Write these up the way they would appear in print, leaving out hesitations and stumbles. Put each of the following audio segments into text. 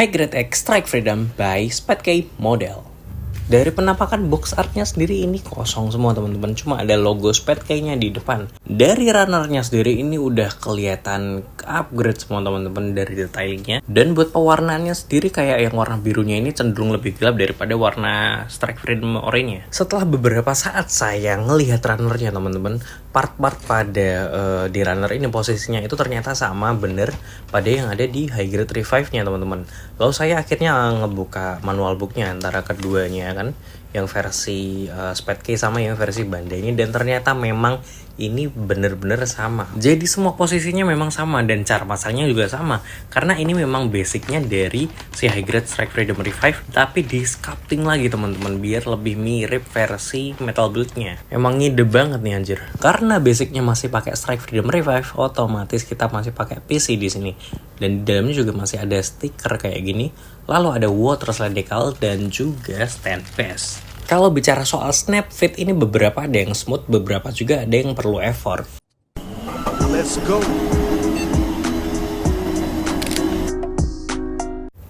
High Grade X Strike Freedom by Spatcay Model. Dari penampakan box artnya sendiri ini kosong semua teman-teman, cuma ada logo Spatcay-nya di depan. Dari runnernya sendiri ini udah kelihatan upgrade semua teman-teman dari detailingnya. Dan buat pewarnaannya sendiri kayak yang warna birunya ini cenderung lebih gelap daripada warna Strike Freedom orange-nya. Setelah beberapa saat saya ngelihat runnernya teman-teman, part-part pada di runner ini posisinya itu ternyata sama bener pada yang ada di High Grade Revive-nya teman-teman. Lalu saya akhirnya ngebuka manual booknya antara keduanya kan, yang versi Spatcay sama yang versi Bandai ini, dan ternyata memang ini bener-bener sama. Jadi semua posisinya memang sama dan cara masangnya juga sama, karena ini memang basicnya dari si High Grade Strike Freedom Revive tapi di sculpting lagi teman-teman biar lebih mirip versi Metal Build-nya. Emang ngide banget nih anjir. Karena basicnya masih pakai Strike Freedom Revive, otomatis kita masih pakai PC di sini. Dan di dalamnya juga masih ada stiker kayak gini. Lalu ada water slide decal dan juga stand pass. Kalau bicara soal snap fit ini beberapa ada yang smooth, beberapa juga ada yang perlu effort. Let's go.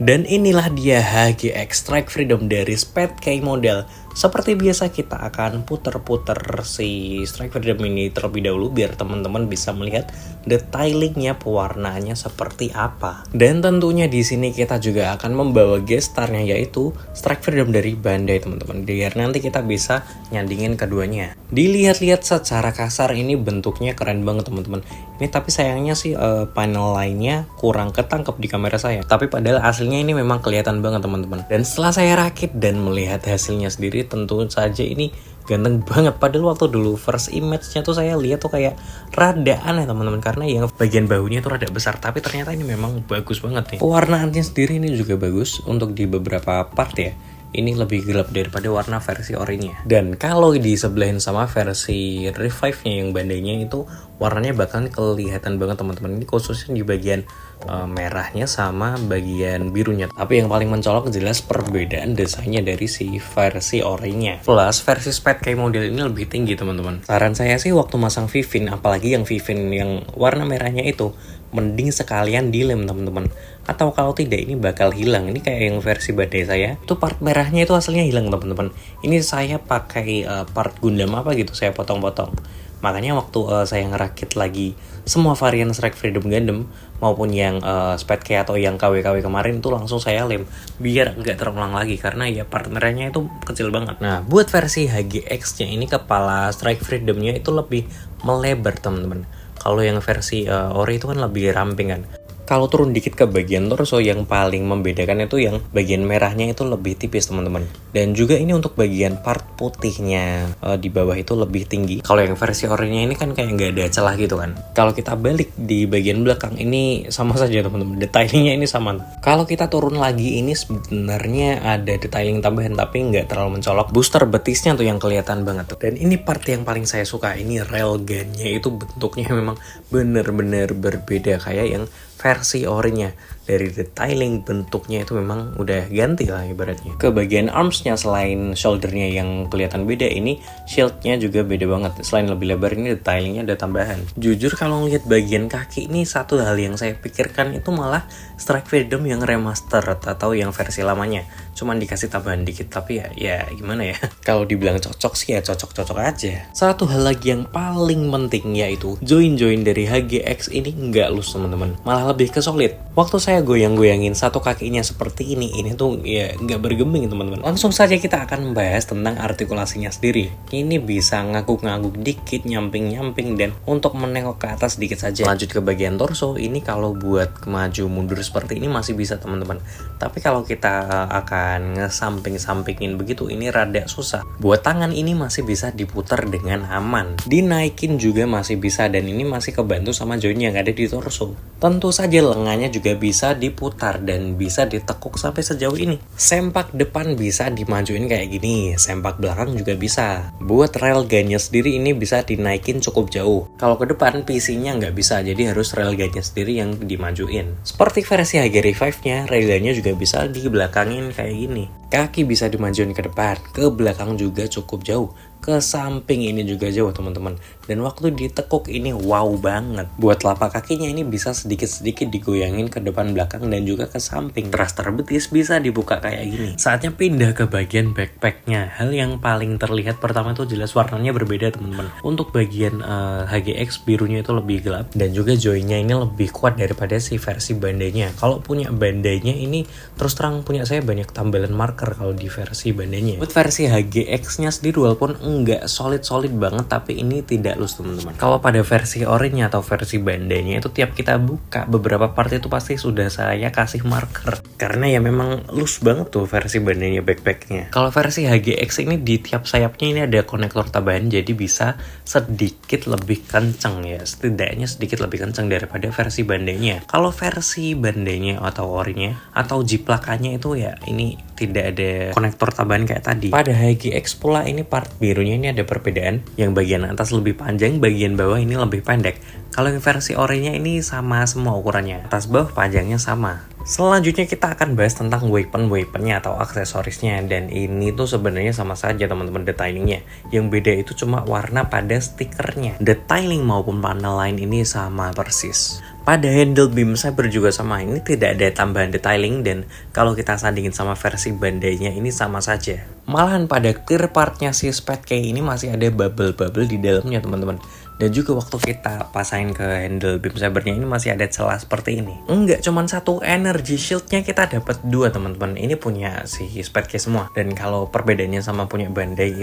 Dan inilah dia HGX Strike Freedom dari Spatcay Model. Seperti biasa kita akan puter-puter si Strike Freedom ini terlebih dahulu biar teman-teman bisa melihat detailingnya, pewarnaannya seperti apa. Dan tentunya di sini kita juga akan membawa gestarnya yaitu Strike Freedom dari Bandai teman-teman, biar nanti kita bisa nyandingin keduanya. Dilihat-lihat secara kasar ini bentuknya keren banget teman-teman. Ini tapi sayangnya sih panel lainnya kurang ketangkep di kamera saya. Tapi padahal aslinya ini memang kelihatan banget teman-teman. Dan setelah saya rakit dan melihat hasilnya sendiri, tentu saja ini ganteng banget. Padahal waktu dulu first image-nya tuh saya lihat tuh kayak rada aneh teman-teman, karena yang bagian bahunya tuh rada besar, tapi ternyata ini memang bagus banget nih. Pewarnaannya sendiri ini juga bagus untuk di beberapa part ya. Ini lebih gelap daripada warna versi orinya. Dan kalau disebelahin sama versi Revive-nya yang Bandai-nya itu warnanya bahkan kelihatan banget teman-teman. Ini khususnya di bagian merahnya sama bagian birunya. Tapi yang paling mencolok jelas perbedaan desainnya dari si versi orinya. Plus versi Spatcay model ini lebih tinggi teman-teman. Saran saya sih waktu masang Vivin, apalagi yang Vivin yang warna merahnya itu, mending sekalian dilem teman-teman. Atau kalau tidak ini bakal hilang. Ini kayak yang versi Bandai saya, itu part merahnya itu hasilnya hilang teman-teman. Ini saya pakai part Gundam apa gitu, saya potong-potong. Makanya waktu saya ngerakit lagi semua varian Strike Freedom Gundam maupun yang Spatcay atau yang KW-KW kemarin itu langsung saya lem biar nggak terulang lagi, karena ya part merahnya itu kecil banget. Nah buat versi HGX-nya ini kepala Strike Freedom-nya itu lebih melebar teman-teman. Kalau yang versi ori itu kan lebih ramping kan. Kalau turun dikit ke bagian torso, yang paling membedakan itu yang bagian merahnya itu lebih tipis teman-teman. Dan juga ini untuk bagian part putihnya di bawah itu lebih tinggi. Kalau yang versi orinya ini kan kayak nggak ada celah gitu kan. Kalau kita balik di bagian belakang ini sama saja teman-teman, detailingnya ini sama. Kalau kita turun lagi ini sebenarnya ada detailing tambahan tapi nggak terlalu mencolok. Booster betisnya tuh yang kelihatan banget tuh. Dan ini part yang paling saya suka, ini railgunnya itu bentuknya memang bener-bener berbeda kayak yang versi orinya. Dari detailing bentuknya itu memang udah ganti lah ibaratnya. Ke bagian armsnya selain shouldernya yang kelihatan beda, ini shieldnya juga beda banget. Selain lebih lebar ini detailingnya ada tambahan. Jujur kalau ngeliat bagian kaki ini, satu hal yang saya pikirkan itu malah Strike Freedom yang remaster atau yang versi lamanya. Cuman dikasih tambahan dikit, tapi ya gimana ya. Kalau dibilang cocok sih ya cocok-cocok aja. Satu hal lagi yang paling penting yaitu join-join dari HGX ini nggak loose teman-teman, malah lebih ke solid. Waktu saya goyang-goyangin satu kakinya seperti ini tuh ya nggak bergeming teman-teman. Langsung saja kita akan membahas tentang artikulasinya sendiri. Ini bisa ngaguk-ngaguk dikit, nyamping-nyamping, dan untuk menengok ke atas dikit saja. Lanjut ke bagian torso, ini kalau buat maju mundur seperti ini masih bisa teman-teman. Tapi kalau kita akan ngesamping-sampingin begitu, ini rada susah. Buat tangan ini masih bisa diputar dengan aman. Dinaikin juga masih bisa, dan ini masih kebantu sama join yang ada di torso. Tentu saja lengannya juga bisa diputar dan bisa ditekuk sampai sejauh ini. Sempak depan bisa dimajuin kayak gini, sempak belakang juga bisa. Buat railgunnya sendiri ini bisa dinaikin cukup jauh. Kalau ke depan PC-nya nggak bisa, jadi harus railgunnya sendiri yang dimajuin. Seperti versi HG Revive-nya, railgunnya juga bisa dibelakangin kayak gini. Kaki bisa dimajuin ke depan, ke belakang juga cukup jauh. ke samping ini juga jauh teman-teman. Dan waktu ditekuk ini wow banget. Buat telapak kakinya ini bisa sedikit-sedikit digoyangin ke depan belakang dan juga ke samping. Thruster betis bisa dibuka kayak gini. Saatnya pindah ke bagian backpacknya. Hal yang paling terlihat pertama itu jelas warnanya berbeda teman-teman. Untuk bagian HGX birunya itu lebih gelap dan juga joinnya ini lebih kuat daripada si versi bandainya. Kalau punya bandainya ini terus terang punya saya banyak tambalan marker kalau di versi bandainya. Buat versi HGX-nya sendiri walaupun enggak solid banget tapi ini tidak loose teman-teman. Kalau pada versi ori-nya atau versi bandainya itu tiap kita buka beberapa part itu pasti sudah saya kasih marker karena ya memang loose banget tuh versi bandainya backpacknya. Kalau versi HGX ini di tiap sayapnya ini ada konektor tambahan jadi bisa sedikit lebih kenceng ya, setidaknya sedikit lebih kenceng daripada versi bandainya. Kalau versi bandainya atau ori-nya atau jiplakannya itu ya ini tidak ada konektor tambahan kayak tadi. Pada HGX pula ini part birunya ini ada perbedaan, yang bagian atas lebih panjang, bagian bawah ini lebih pendek. Kalau yang versi ori-nya ini sama semua ukurannya, atas bawah panjangnya sama. Selanjutnya kita akan bahas tentang weaponnya atau aksesorisnya, dan ini tuh sebenarnya sama saja teman-teman detailingnya. Yang beda itu cuma warna pada stikernya. Detailing maupun panel lain ini sama persis. Pada handle beam saber juga sama, ini tidak ada tambahan detailing dan kalau kita sandingin sama versi bandainya ini sama saja. Malahan pada clear partnya si Spatcay ini masih ada bubble-bubble di dalamnya teman-teman. Dan juga waktu kita pasangin ke handle beam sabernya ini masih ada celah seperti ini. Enggak cuman satu energy shieldnya kita dapat dua teman-teman. Ini punya si Spatcay semua. Dan kalau perbedaannya sama punya bandai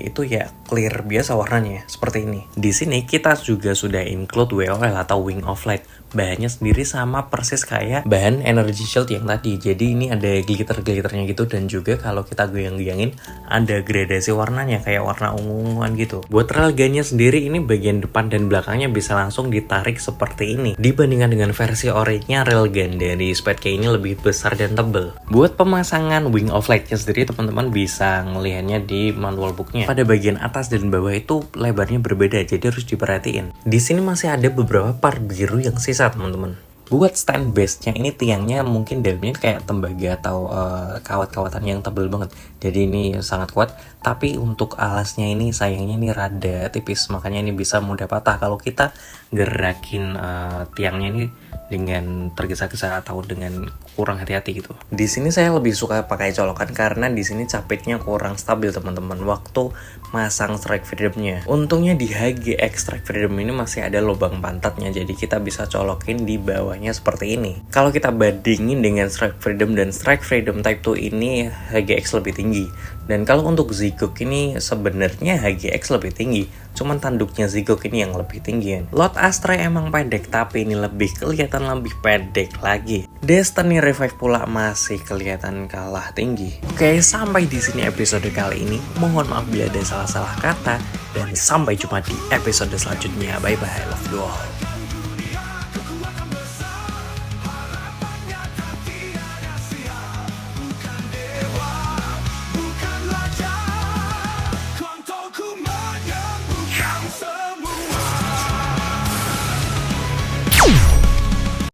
itu ya clear biasa warnanya seperti ini. Di sini kita juga sudah include WOL atau Wing of Light. Bahannya sendiri sama persis kayak bahan energy shield yang tadi. Jadi ini ada glitter-glitternya gitu dan juga kalau kita goyang-goyangin ada gradasi warnanya kayak warna ungu-unguan gitu. Buat railgunnya sendiri ini bagian depan dan belakangnya bisa langsung ditarik seperti ini. Dibandingkan dengan versi ori-nya, railgun dari Spatcay ini lebih besar dan tebal. Buat pemasangan Wing of Light-nya sendiri teman-teman bisa ngelihatnya di manual booknya. Pada bagian atas dan bawah itu lebarnya berbeda jadi harus diperhatiin. Di sini masih ada beberapa part biru yang sisa teman-teman. Buat stand base-nya ini tiangnya mungkin dalamnya kayak tembaga atau kawat-kawatan yang tebal banget. Jadi ini sangat kuat. Tapi untuk alasnya ini sayangnya ini rada tipis. Makanya ini bisa mudah patah kalau kita gerakin tiangnya ini dengan tergesa-gesa atau dengan kurang hati-hati gitu. Di sini saya lebih suka pakai colokan karena di sini capitnya kurang stabil teman-teman waktu masang strike freedom-nya. Untungnya di HGX strike freedom ini masih ada lubang pantatnya jadi kita bisa colokin di bawahnya seperti ini. Kalau kita bandingin dengan strike freedom dan strike freedom type 2 ini HGX lebih tinggi. Dan kalau untuk Zigok ini sebenarnya HGX lebih tinggi, cuman tanduknya Zigok ini yang lebih tinggi. Lot Astra emang pendek, tapi ini lebih kelihatan lebih pendek lagi. Destiny Revive pula masih kelihatan kalah tinggi. Oke, sampai di sini episode kali ini. Mohon maaf bila ada salah-salah kata, dan sampai jumpa di episode selanjutnya. Bye bye, love you all.